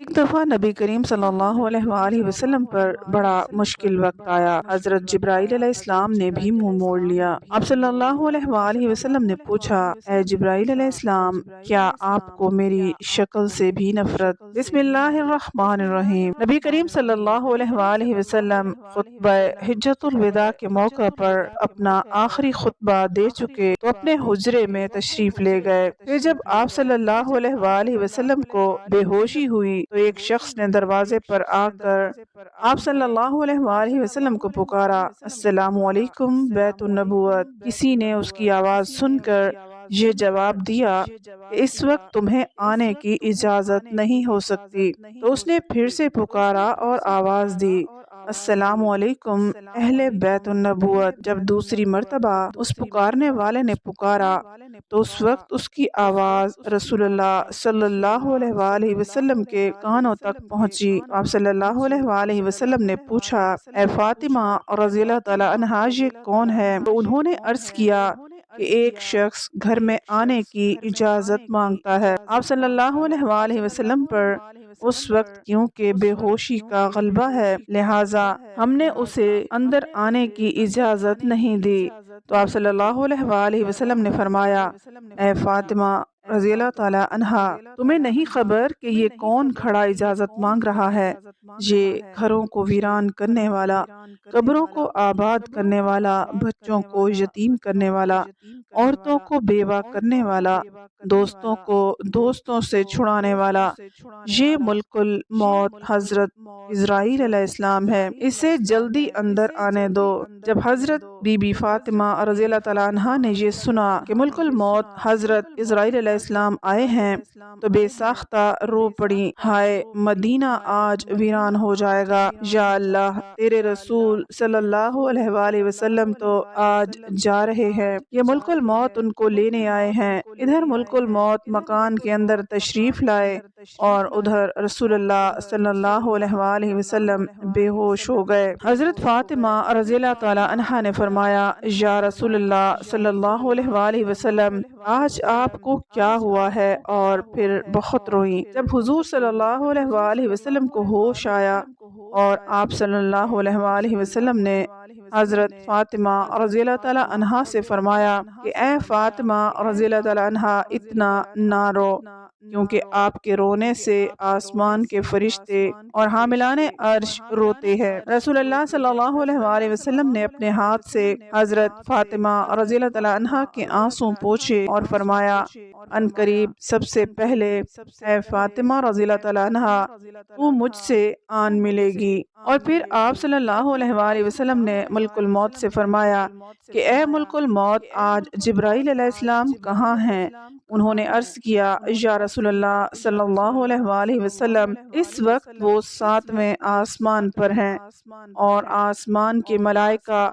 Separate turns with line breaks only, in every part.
ایک دفعہ نبی کریم صلی اللہ علیہ وآلہ وسلم پر بڑا مشکل وقت آیا۔ حضرت جبرائیل علیہ السلام نے بھی منہ موڑ لیا۔ آپ صلی اللہ علیہ وآلہ وسلم نے پوچھا، اے جبرائیل علیہ السلام، کیا آپ کو میری شکل سے بھی نفرت؟ بسم اللہ الرحمن الرحیم۔ نبی کریم صلی اللہ علیہ وآلہ وسلم خطبہ حجۃ الوداع کے موقع پر اپنا آخری خطبہ دے چکے تو اپنے حجرے میں تشریف لے گئے۔ پھر جب آپ صلی اللہ علیہ وآلہ وسلم کو بے ہوشی ہوئی تو ایک شخص نے دروازے پر آ کر آپ صلی اللہ علیہ وآلہ وسلم کو پکارا، السلام علیکم بیت النبوت۔ کسی نے اس کی آواز سن کر یہ جواب دیا کہ اس وقت تمہیں آنے کی اجازت نہیں ہو سکتی۔ تو اس نے پھر سے پکارا اور آواز دی، السلام علیکم اہل بیت النبوت۔ جب دوسری مرتبہ اس پکارنے والے نے پکارا تو اس وقت اس کی آواز رسول اللہ صلی اللہ علیہ وآلہ وسلم کے کانوں تک پہنچی۔ آپ صلی اللہ علیہ وآلہ وسلم نے پوچھا، اے فاطمہ رضی اللہ تعالی عنہا، یہ کون ہے؟ تو انہوں نے عرض کیا کہ ایک شخص گھر میں آنے کی اجازت مانگتا ہے۔ آپ صلی اللہ علیہ وآلہ وسلم پر اس وقت کیونکہ بے ہوشی کا غلبہ ہے، لہٰذا ہم نے اسے اندر آنے کی اجازت نہیں دی۔ تو آپ صلی اللہ علیہ وآلہ وسلم نے فرمایا، اے فاطمہ رضی اللہ تعالی عنہا، تمہیں نہیں خبر کہ یہ کون کھڑا اجازت مانگ رہا ہے؟ یہ گھروں کو ویران کرنے والا، قبروں کو آباد کرنے والا، بچوں کو یتیم کرنے والا، عورتوں کو بیوہ کرنے والا، دوستوں کو دوستوں سے چھڑانے والا، یہ ملک الموت حضرت عزرائیل علیہ السلام ہے، اسے جلدی اندر آنے دو۔ جب حضرت بی بی فاطمہ رضی اللہ تعالیٰ عنہا نے یہ سنا کہ ملک الموت حضرت عزرائیل علیہ السلام آئے ہیں تو بے ساختہ رو پڑی، ہائے مدینہ آج ویران ہو جائے گا، یا اللہ تیرے رسول صلی اللہ علیہ وآلہ وسلم تو آج جا رہے ہیں، یہ ملک الموت ان کو لینے آئے ہیں۔ ادھر ملک الموت مکان کے اندر تشریف لائے اور ادھر رسول اللہ صلی اللہ علیہ وآلہ وسلم بے ہوش ہو گئے۔ حضرت فاطمہ رضی اللہ تعالی عنہا نے فرمایا، یا رسول اللہ صلی اللہ علیہ وآلہ وسلم، آج آپ کو کیا ہوا ہے؟ اور پھر بہت روئیں۔ جب حضور صلی اللہ علیہ وآلہ وسلم کو ہوش آیا اور آپ صلی اللہ علیہ وآلہ وسلم نے حضرت فاطمہ رضی اللہ تعالی عنہا سے فرمایا کہ اے فاطمہ رضی اللہ تعالی عنہا، اتنا نہ رو، کیونکہ آپ کے رونے سے آسمان کے فرشتے اور حاملان عرش روتے ہیں۔ رسول اللہ صلی اللہ علیہ وآلہ وسلم نے اپنے ہاتھ سے حضرت فاطمہ رضی اللہ تعالی عنہا کے آنسو پوچھے اور فرمایا، ان قریب سب سے پہلے اے فاطمہ رضی اللہ تعالی عنہا، تو مجھ سے آن ملے گی۔ اور پھر آپ صلی اللہ علیہ وآلہ وسلم نے ملک الموت سے فرمایا کہ اے ملک الموت، آج جبرائیل علیہ السلام کہاں ہیں؟ انہوں نے عرض کیا، یا رسول اللہ صلی اللہ علیہ وآلہ وسلم، اس وقت وہ 7ویں آسمان پر ہیں اور آسمان کے ملائکہ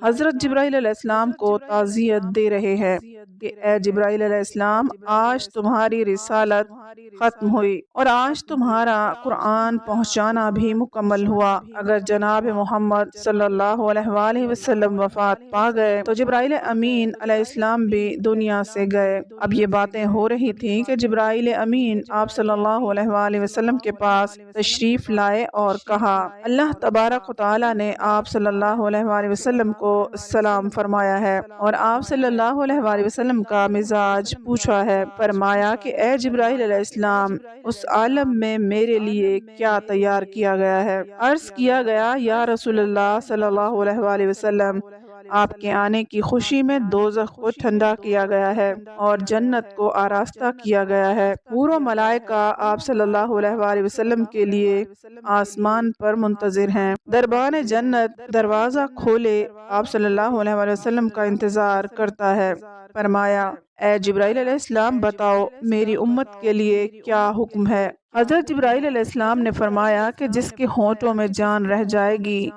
حضرت جبرائیل علیہ السلام کو تعزیت دے رہے ہیں کہ اے جبرائیل علیہ السلام، آج تمہاری رسالت ختم ہوئی اور آج تمہارا قرآن پہنچانا بھی مکمل ہوا۔ اگر جناب محمد صلی اللہ علیہ وآلہ وسلم وفات پا گئے تو جبرائیل امین علیہ السلام بھی دنیا سے گئے۔ اب یہ باتیں ہو رہی تھیں کہ جبرائیل امین آپ صلی اللہ علیہ وآلہ وسلم کے پاس تشریف لائے اور کہا، اللہ تبارک و تعالیٰ نے آپ صلی اللہ علیہ وآلہ وسلم کو سلام فرمایا ہے اور آپ صلی اللہ علیہ وآلہ وسلم کا مزاج پوچھا ہے۔ فرمایا کہ اے جبرائیل علیہ السلام، اس عالم میں میرے لیے کیا تیار کیا گیا ہے؟ عرض کیا گیا، یا رسول اللہ صلی اللہ علیہ وآلہ وسلم، آپ کے آنے کی خوشی میں دوزخ کو ٹھنڈا کیا گیا ہے اور جنت کو آراستہ کیا گیا ہے۔ حور و ملائکہ آپ صلی اللہ علیہ وآلہ وسلم کے لیے آسمان پر منتظر ہیں۔ دربان جنت دروازہ کھولے آپ صلی اللہ علیہ وآلہ وسلم کا انتظار کرتا ہے۔ فرمایا، اے جبرائیل علیہ السلام، بتاؤ میری امت کے لیے کیا حکم ہے؟ حضرت جبرائیل علیہ السلام نے فرمایا کہ جس کے ہونٹوں میں جان رہ جائے گی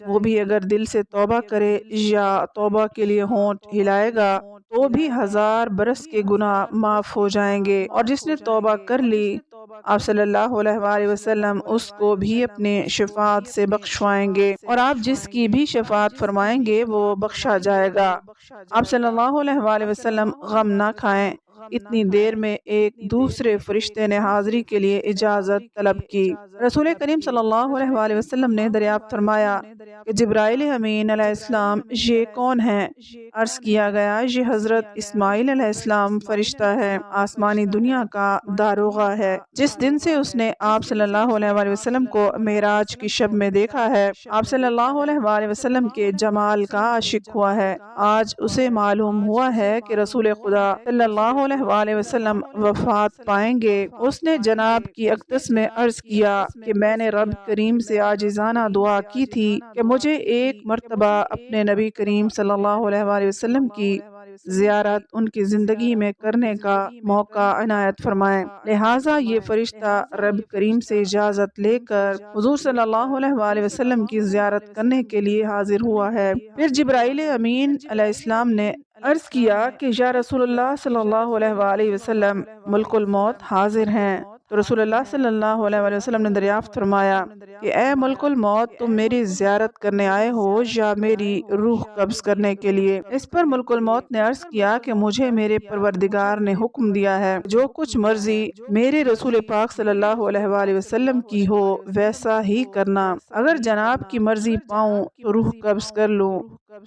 وہ بھی اگر دل سے توبہ کرے یا توبہ کے لیے ہونٹ ہلائے گا تو بھی 1000 برس کے گناہ معاف ہو جائیں گے، اور جس نے توبہ کر لی آپ صلی اللہ علیہ وآلہ وسلم اس کو بھی اپنے شفاعت سے بخشوائیں گے، اور آپ جس کی بھی شفاعت فرمائیں گے وہ بخشا جائے گا۔ آپ صلی اللہ علیہ وآلہ وسلم غم نہ کھائیں، اتنی دیر میں ایک دوسرے فرشتے نے حاضری کے لیے اجازت طلب کی۔ رسول کریم صلی اللہ علیہ وآلہ وسلم نے دریافت فرمایا کہ جبرائیل امین علیہ السلام یہ کون ہیں؟ عرض کیا گیا یہ حضرت اسماعیل علیہ السلام فرشتہ ہے، آسمانی دنیا کا داروغہ ہے۔ جس دن سے اس نے آپ صلی اللہ علیہ وآلہ وسلم کو معراج کی شب میں دیکھا ہے، آپ صلی اللہ علیہ وآلہ وسلم کے جمال کا عاشق ہوا ہے۔ آج اسے معلوم ہوا ہے کہ رسول خدا صلی اللہ علیہ وآلہ وسلم وفات پائیں گے۔ اس نے جناب کی اقدس میں عرض کیا کہ میں نے رب کریم سے عاجزانہ دعا کی تھی کہ مجھے ایک مرتبہ اپنے نبی کریم صلی اللہ علیہ وآلہ وسلم کی زیارت ان کی زندگی میں کرنے کا موقع عنایت فرمائیں، لہٰذا یہ فرشتہ رب کریم سے اجازت لے کر حضور صلی اللہ علیہ وآلہ وسلم کی زیارت کرنے کے لیے حاضر ہوا ہے۔ پھر جبرائیل امین علیہ السلام نے عرض کیا کہ یا رسول اللہ صلی اللہ علیہ وآلہ وسلم ملک الموت حاضر ہیں۔ تو رسول اللہ صلی اللہ علیہ وآلہ وسلم نے دریافت فرمایا کہ اے ملک الموت، تم میری زیارت کرنے آئے ہو یا میری روح قبض کرنے کے لیے؟ اس پر ملک الموت نے عرض کیا کہ مجھے میرے پروردگار نے حکم دیا ہے جو کچھ مرضی میرے رسول پاک صلی اللہ علیہ وآلہ وسلم کی ہو ویسا ہی کرنا، اگر جناب کی مرضی پاؤں تو روح قبض کر لوں،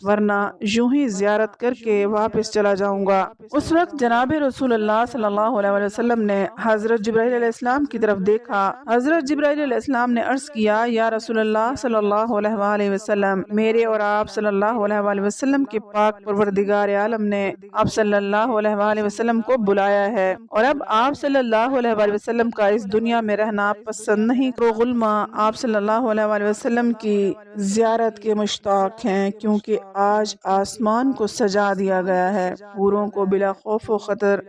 ورنہ یوں ہی زیارت کر کے واپس چلا جاؤں گا۔ اس وقت جناب رسول اللہ صلی اللہ علیہ وآلہ وسلم نے حضرت جبرائیل علیہ السلام کی طرف دیکھا۔ حضرت جبرائیل علیہ السلام نے عرض کیا یا رسول اللہ صلی اللہ علیہ وآلہ وسلم، میرے اور آپ صلی اللہ علیہ وآلہ وسلم کے پاک پروردگار عالم نے آپ صلی اللہ علیہ وآلہ وسلم کو بلایا ہے، اور اب آپ صلی اللہ علیہ وآلہ وسلم کا اس دنیا میں رہنا پسند نہیں، تو غلما آپ صلی اللہ علیہ وآلہ وسلم کی زیارت کے مشتاق ہیں، کیونکہ آج آسمان کو سجا دیا گیا ہے، حوروں کو بلا خوف و خطر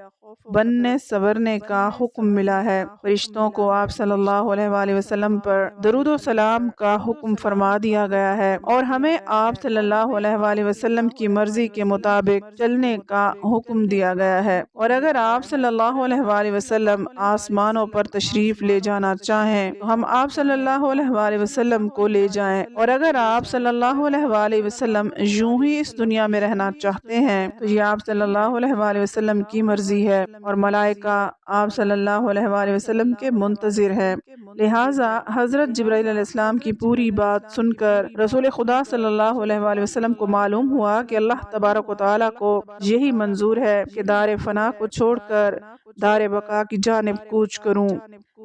بننے سورنے کا حکم ملا ہے، فرشتوں کو آپ صلی اللہ علیہ وآلہ وسلم پر درود و سلام کا حکم فرما دیا گیا ہے، اور ہمیں آپ صلی اللہ علیہ وآلہ وسلم کی مرضی کے مطابق چلنے کا حکم دیا گیا ہے، اور اگر آپ صلی اللہ علیہ وآلہ وسلم آسمانوں پر تشریف لے جانا چاہیں تو ہم آپ صلی اللہ علیہ وآلہ وسلم کو لے جائیں، اور اگر آپ صلی اللہ علیہ وآلہ وسلم یوں ہی اس دنیا میں رہنا چاہتے ہیں تو یہ آپ صلی اللہ علیہ وآلہ وسلم کی مرضی ہے، اور ملائکہ آپ صلی اللہ علیہ وآلہ وسلم کے منتظر ہیں۔ لہٰذا حضرت جبرائیل علیہ السلام کی پوری بات سن کر رسول خدا صلی اللہ علیہ وآلہ وسلم کو معلوم ہوا کہ اللہ تبارک و تعالیٰ کو یہی منظور ہے کہ دار فنا کو چھوڑ کر دار بقا کی جانب کوچ کروں۔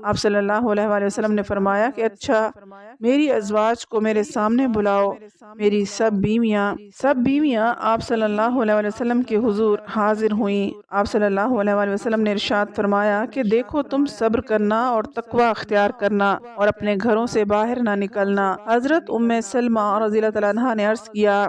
آپ صلی اللہ علیہ وآلہ وسلم نے فرمایا کہ اچھا، میری ازواج کو میرے سامنے بلاؤ۔ میری سب بیویاں آپ صلی اللہ علیہ وآلہ وسلم کے حضور حاضر ہوئیں۔ آپ صلی اللہ علیہ وآلہ وسلم نے ارشاد فرمایا کہ دیکھو، تم صبر کرنا اور تقوی اختیار کرنا اور اپنے گھروں سے باہر نہ نکلنا۔ حضرت ام سلمہ رضی اللہ تعالیٰ عنہا نے عرض کیا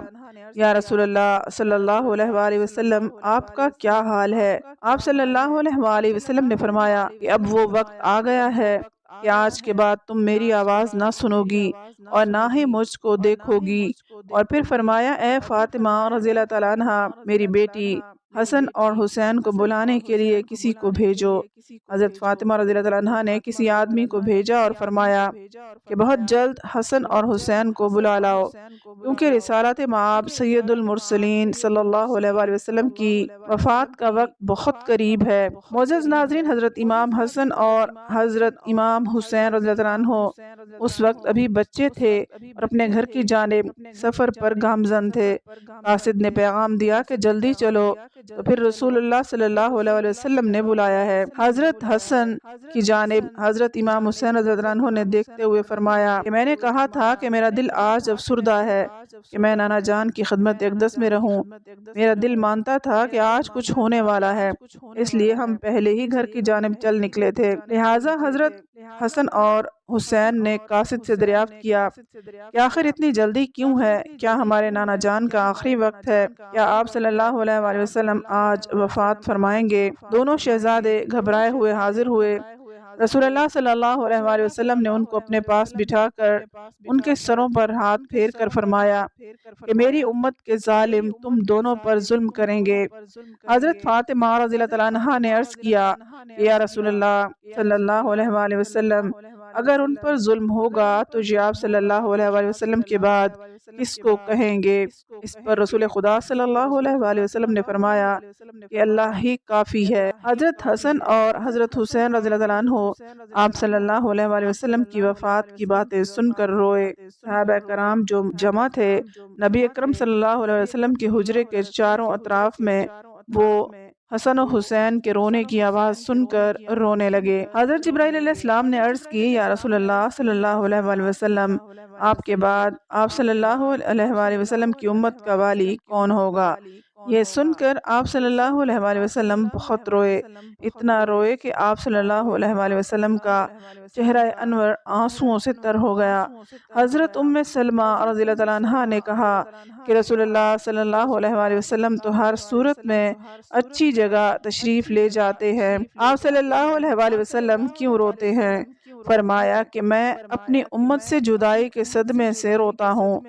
یا رسول اللہ صلی اللہ علیہ وآلہ وسلم، آپ کا کیا حال ہے؟ آپ صلی اللہ علیہ وآلہ وسلم نے فرمایا کہ اب وہ وقت آ گیا ہے کہ آج کے بعد تم میری آواز نہ سنو گی اور نہ ہی مجھ کو دیکھو گی۔ اور پھر فرمایا اے فاطمہ رضی اللہ تعالیٰ عنہا، میری بیٹی حسن اور حسین کو بلانے کے لیے کسی کو بھیجو۔ حضرت فاطمہ رضی اللہ تعالیٰ عنہا نے کسی آدمی کو بھیجا اور فرمایا کہ بہت جلد حسن اور حسین کو بلا لاؤ، کیونکہ رسالت مآب سید المرسلین صلی اللہ علیہ وآلہ وسلم کی وفات کا وقت بہت قریب ہے۔ معزز ناظرین، حضرت امام حسن اور حضرت امام حسین رضی اللہ عنہ اس وقت ابھی بچے تھے اور اپنے گھر کی جانب سفر پر گامزن تھے۔ قاصد نے پیغام دیا کہ جلدی چلو، تو پھر رسول اللہ صلی اللہ علیہ وآلہ وسلم نے بلایا ہے۔ حضرت حسن کی جانب حضرت امام حسین رضی اللہ عنہ نے دیکھتے ہوئے فرمایا کہ میں نے کہا تھا کہ میرا دل آج افسردہ ہے کہ میں نانا جان کی خدمت اقدس میں رہوں۔ میرا دل مانتا تھا کہ آج کچھ ہونے والا ہے، اس لیے ہم پہلے ہی گھر کی جانب چل نکلے تھے۔ لہٰذا حضرت حسن اور حسین نے قاصد سے دریافت کیا کہ آخر اتنی جلدی کیوں ہے؟ کیا ہمارے نانا جان کا آخری وقت ہے؟ کیا آپ صلی اللہ علیہ وآلہ وسلم آج وفات فرمائیں گے؟ دونوں شہزادے گھبرائے ہوئے حاضر ہوئے۔ رسول اللہ صلی اللہ علیہ وآلہ وسلم نے ان کو اپنے پاس بٹھا کر ان کے سروں پر ہاتھ پھیر کر فرمایا کہ میری امت کے ظالم تم دونوں پر ظلم کریں گے۔ حضرت فاطمہ رضی اللہ تعالیٰ عنہا نے عرض کیا کہ یا رسول اللہ صلی اللہ علیہ وآلہ وسلم، اگر ان پر ظلم ہوگا تو یہ آپ صلی اللہ علیہ وآلہ وسلم کے بعد کس کو کہیں گے؟ اس پر رسول خدا صلی اللہ علیہ وآلہ وسلم نے فرمایا کہ اللہ ہی کافی ہے۔ حضرت حسن اور حضرت حسین رضی اللہ عنہ آپ صلی اللہ علیہ وآلہ وسلم کی وفات کی باتیں سن کر روئے۔ صحابہ کرام جو جمع تھے نبی اکرم صلی اللہ علیہ وسلم کے حجرے کے چاروں اطراف میں، وہ حسن و حسین کے رونے کی آواز سن کر رونے لگے۔ حضرت جبرائیل علیہ السلام نے عرض کی، یا رسول اللہ صلی اللہ علیہ وآلہ وسلم، آپ کے بعد آپ صلی اللہ علیہ وآلہ وسلم کی امت کا والی کون ہوگا؟ یہ سن کر آپ صلی اللہ علیہ وآلہ وسلم بہت روئے، اتنا روئے کہ آپ صلی اللہ علیہ وآلہ وسلم کا چہرہ انور آنسوؤں سے تر ہو گیا۔ حضرت ام سلمہ رضی اللہ عنہا نے کہا کہ رسول اللہ صلی اللہ علیہ وآلہ وسلم تو ہر صورت میں اچھی جگہ تشریف لے جاتے ہیں، آپ صلی اللہ علیہ وآلہ وسلم کیوں روتے ہیں؟ فرمایا کہ میں اپنی امت سے جدائی کے صدمے سے روتا ہوں۔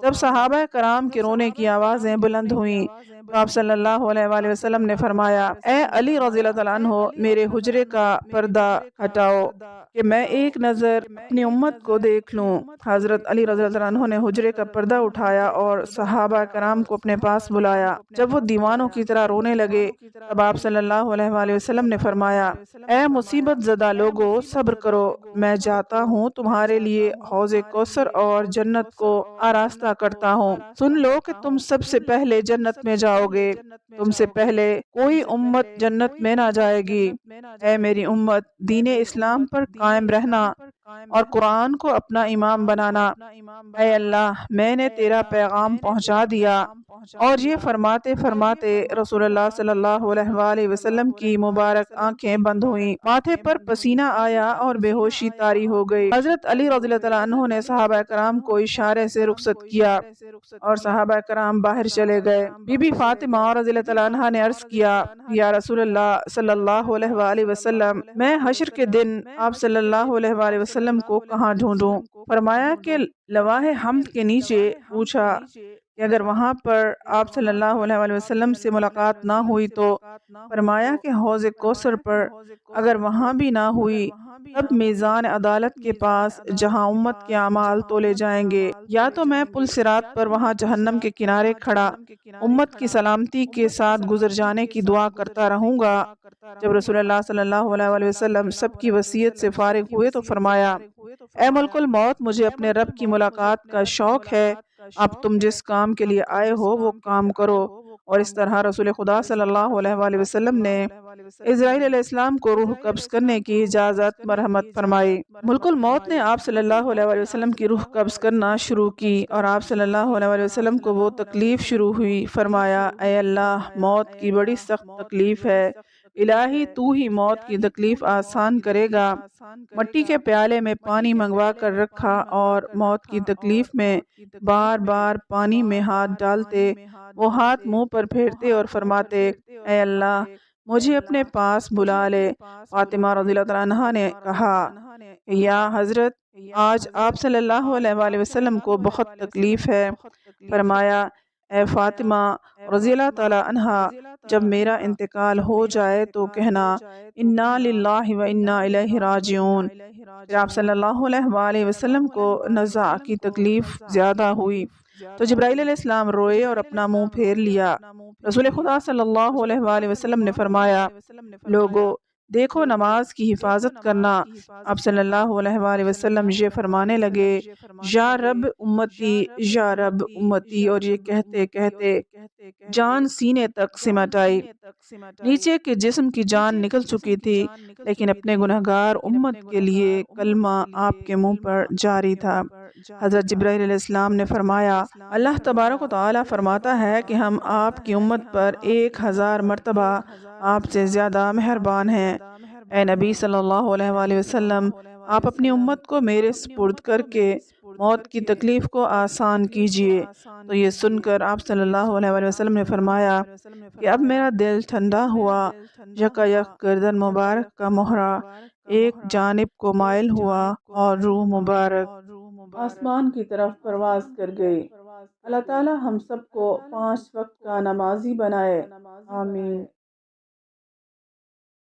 جب صحابہ کرام کے رونے کی آوازیں بلند ہوئیں تو آپ صلی اللہ علیہ وآلہ وسلم نے فرمایا، اے علی رضی اللہ عنہ، میرے حجرے کا پردہ ہٹاؤ کہ میں ایک نظر اپنی امت کو دیکھ لوں۔ حضرت علی رضی اللہ عنہ نے حجرے کا پردہ اٹھایا اور صحابہ کرام کو اپنے پاس بلایا۔ جب وہ دیوانوں کی طرح رونے لگے تب آپ صلی اللہ علیہ وآلہ وسلم نے فرمایا، اے مصیبت زدہ لوگو، صبر کرو، میں جاتا ہوں تمہارے لیے حوض کوثر اور جنت کو آراستہ کرتا ہوں۔ سن لو کہ تم سب سے پہلے جنت میں جاؤ گے، تم سے پہلے کوئی امت جنت میں نہ جائے گی۔ اے میری امت، دین اسلام پر قائم رہنا اور قرآن کو اپنا امام بنانا۔ اے اللہ، میں نے تیرا پیغام پہنچا دیا۔ اور یہ فرماتے فرماتے رسول اللہ صلی اللہ علیہ وآلہ وسلم کی مبارک آنکھیں بند ہوئیں، ماتھے پر پسینہ آیا اور بے ہوشی طاری ہو گئی۔ حضرت علی رضی اللہ عنہ نے صحابہ کرام کو اشارے سے رخصت کیا اور صحابہ کرام باہر چلے گئے۔ بی بی فاطمہ رضی اللہ عنہا نے عرض کیا، یا رسول اللہ صلی اللہ علیہ وآلہ وسلم، میں حشر کے دن آپ صلی اللہ علیہ وآلہ وسلم کو کہاں ڈھونڈوں؟ فرمایا کہ لواح حمد کے نیچے۔ پوچھا کہ اگر وہاں پر آپ صلی اللہ علیہ وآلہ وسلم سے ملاقات نہ ہوئی تو؟ فرمایا کہ حوض کوثر پر۔ اگر وہاں بھی نہ ہوئی تب میزان عدالت کے پاس، جہاں امت کے اعمال تولے جائیں گے، یا تو میں پل صراط پر وہاں جہنم کے کنارے کھڑا امت کی سلامتی کے ساتھ گزر جانے کی دعا کرتا رہوں گا۔ جب رسول اللہ صلی اللہ علیہ وآلہ وسلم سب کی وصیت سے فارغ ہوئے تو فرمایا، اے ملک الموت، مجھے اپنے رب کی ملاقات کا شوق ہے، اب تم جس کام کے لیے آئے ہو وہ کام کرو۔ اور اس طرح رسول خدا صلی اللہ علیہ وآلہ وسلم نے اسرائیل علیہ السلام کو روح قبض کرنے کی اجازت مرحمت فرمائی۔ ملک الموت نے آپ صلی اللہ علیہ وآلہ وسلم کی روح قبض کرنا شروع کی اور آپ صلی اللہ علیہ وآلہ وسلم کو وہ تکلیف شروع ہوئی۔ فرمایا، اے اللہ، موت کی بڑی سخت تکلیف ہے، الہی تو ہی موت کی تکلیف آسان کرے گا۔ مٹی کے پیالے میں پانی منگوا کر رکھا اور موت کی تکلیف میں بار بار پانی میں ہاتھ ڈالتے، وہ ہاتھ منہ پر پھیرتے اور فرماتے، اے اللہ، مجھے اپنے پاس بلا لے۔ فاطمہ رضی اللہ عنہا نے کہا، یا حضرت، آج آپ صلی اللہ علیہ وآلہ وسلم کو بہت تکلیف ہے۔ فرمایا، اے فاطمہ رضی اللہ تعالی عنہا، جب میرا انتقال ہو جائے تو کہنا، انا للہ و انا الیہ راجعون۔ پھر آپ صلی اللہ علیہ وآلہ وسلم کو نزع کی تکلیف زیادہ ہوئی تو جبرائیل علیہ السلام روئے اور اپنا منہ پھیر لیا۔ رسول خدا صلی اللہ علیہ وآلہ وسلم نے فرمایا، لوگو دیکھو، نماز کی حفاظت کرنا۔ آپ صلی اللہ علیہ وآلہ وسلم یہ فرمانے لگے، یا رب امتی، یا رب امتی، اور یہ کہتے کہتے جان سینے تک سمٹ آئی۔ نیچے کے جسم کی جان نکل چکی تھی، لیکن اپنے گنہگار امت کے لیے کلمہ آپ کے منہ پر جاری تھا۔ حضرت جبرائیل علیہ السلام نے فرمایا، اللہ تبارک و تعالی فرماتا ہے کہ ہم آپ کی امت پر 1000 مرتبہ آپ سے زیادہ مہربان ہیں۔ اے نبی صلی اللہ علیہ وآلہ وسلم، آپ اپنی امت کو میرے سپرد کر کے موت کی تکلیف کو آسان کیجئے۔ تو یہ سن کر آپ صلی اللہ علیہ وآلہ وسلم نے فرمایا کہ اب میرا دل ٹھنڈا ہوا، یکا یک گردن مبارک کا مہرہ ایک جانب کو مائل ہوا اور روح مبارک آسمان کی طرف پرواز کر گئی۔ اللہ تعالی ہم سب کو 5 وقت کا نمازی بنائے، آمین۔